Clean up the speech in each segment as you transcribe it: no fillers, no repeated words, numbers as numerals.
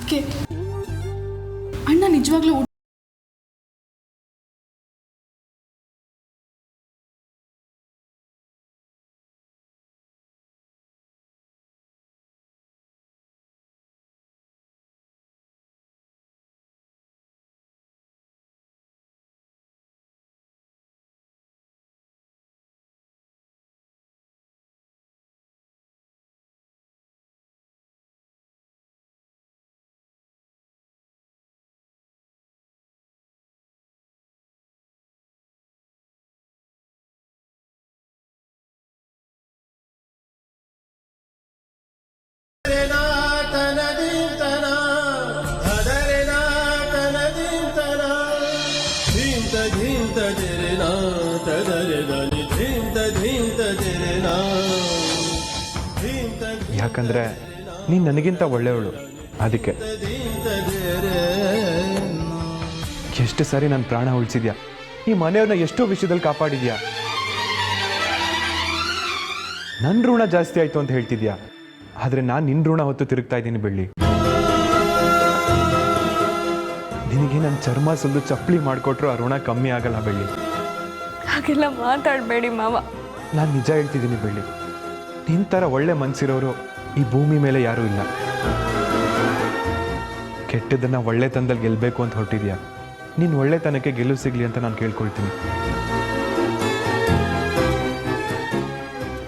ಅದಕ್ಕೆ ಅಣ್ಣ ನಿಜವಾಗ್ಲೂ ಯಾಕಂದ್ರೆ ನೀನು ನನಗಿಂತ ಒಳ್ಳೆಯವಳು, ಅದಕ್ಕೆ. ಎಷ್ಟು ಸರಿ ನನ್ನ ಪ್ರಾಣ ಉಳಿಸಿದ್ಯಾ, ಈ ಮನೆಯವ್ರನ್ನ ಎಷ್ಟೋ ವಿಷಯದಲ್ಲಿ ಕಾಪಾಡಿದ್ಯಾ. ನನ್ನ ಋಣ ಜಾಸ್ತಿ ಆಯ್ತು ಅಂತ ಹೇಳ್ತಿದ್ಯಾ, ಆದ್ರೆ ನಾನು ನಿನ್ನ ಋಣ ಹೊತ್ತು ತಿರುಗ್ತಾ ಇದ್ದೀನಿ ಬೆಳ್ಳಿ. ನಿನಗೆ ನನ್ನ ಚರ್ಮ ಸುಲ್ದು ಚಪ್ಪಲಿ ಮಾಡಿಕೊಟ್ರು ಆ ಋಣ ಕಮ್ಮಿ ಆಗಲ್ಲ ಬೆಳ್ಳಿ. ಹಾಗೆಲ್ಲ ಮಾತಾಡಬೇಡಿ ಮಾವ. ನಾನು ನಿಜ ಹೇಳ್ತಿದ್ದೀನಿ ಬೆಳ್ಳಿ, ನಿನ್ನ ಥರ ಒಳ್ಳೆ ಮನಸ್ಸಿರೋರು ಈ ಭೂಮಿ ಮೇಲೆ ಯಾರೂ ಇಲ್ಲ. ಕೆಟ್ಟದನ್ನು ಒಳ್ಳೆತನದಲ್ಲಿ ಗೆಲ್ಲಬೇಕು ಅಂತ ಹೊರಟಿದ್ಯಾ. ನೀನು ಒಳ್ಳೆತನಕ್ಕೆ ಗೆಲುವು ಸಿಗಲಿ ಅಂತ ನಾನು ಕೇಳ್ಕೊಳ್ತೀನಿ.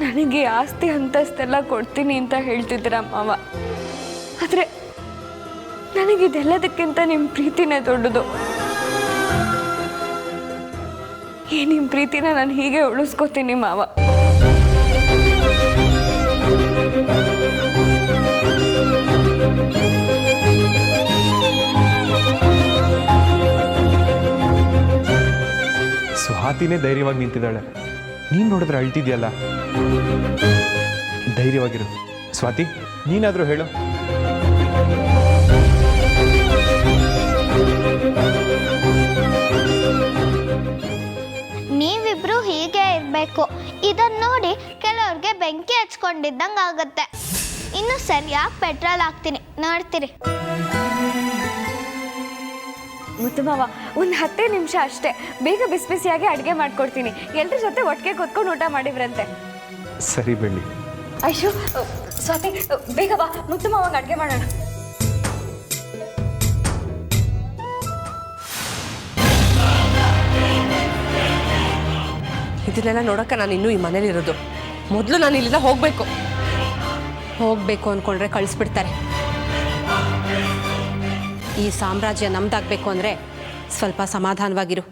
ನನಗೆ ಆಸ್ತಿ ಅಂತಸ್ತೆಲ್ಲ ಕೊಡ್ತೀನಿ ಅಂತ ಹೇಳ್ತಿದ್ದೀರ ಮಾವ, ಆದರೆ ನನಗಿದೆಲ್ಲದಕ್ಕಿಂತ ನಿಮ್ಮ ಪ್ರೀತಿನೇ ದೊಡ್ಡದು. ಈ ನಿಮ್ಮ ಪ್ರೀತಿನ ನಾನು ಹೀಗೆ ಉಳಿಸ್ಕೋತೀನಿ ಮಾವ. ಸ್ವಾತಿನೇ ಧೈರ್ಯವಾಗಿ ನಿಂತಿದ್ದಾಳೆ, ನೀನು ನೋಡಿದ್ರೆ ಅಳ್ತಿದ್ಯಲ್ಲ. ಧೈರ್ಯವಾಗಿರು ಸ್ವಾತಿ, ನೀನಾದರೂ ಹೇಳು. ನೀವಿಬ್ರು ಹೀಗೆ ಇರಬೇಕು. ಇದನ್ನ ನೋಡಿ ಕೆಲವ್ರಿಗೆ ಬೆಂಕಿ ಹಚ್ಕೊಂಡಿದ್ದಂಗೆ ಆಗುತ್ತೆ. ಇನ್ನು ಸರಿಯಾಗಿ ಪೆಟ್ರೋಲ್ ಹಾಕ್ತೀನಿ, ನೋಡ್ತೀರಿ. ಮುತ್ತು ಮಾವ, ಒಂದು 10 ನಿಮಿಷ ಅಷ್ಟೇ, ಬೇಗ ಬಿಸಿ ಬಿಸಿಯಾಗಿ ಅಡುಗೆ ಮಾಡ್ಕೊಡ್ತೀನಿ. ಎಲ್ಲರ ಜೊತೆ ಒಟ್ಟಿಗೆ ಕೂತ್ಕೊಂಡು ಊಟ ಮಾಡಿವ್ರಂತೆ. ಸರಿ ಬೆಳ್ಳಿ. ಅಯ್ಯೋ ಸ್ವಾತಿ, ಬೇಗ ಬಾ, ಮುತ್ತು ಮಾವಾಗ ಅಡುಗೆ ಮಾಡೋಣ. ಇದನ್ನೆಲ್ಲ ನೋಡೋಕೆ ನಾನು ಇನ್ನೂ ಈ ಮನೇಲಿರೋದು. ಮೊದಲು ನಾನು ಇಲ್ಲಿಂದ ಹೋಗಬೇಕು ಅಂದ್ಕೊಂಡ್ರೆ ಕಳಿಸ್ಬಿಡ್ತಾರೆ. ಈ ಸಾಮ್ರಾಜ್ಯ ನಮ್ದಾಗಬೇಕು ಅಂದರೆ ಸ್ವಲ್ಪ ಸಮಾಧಾನವಾಗಿರು.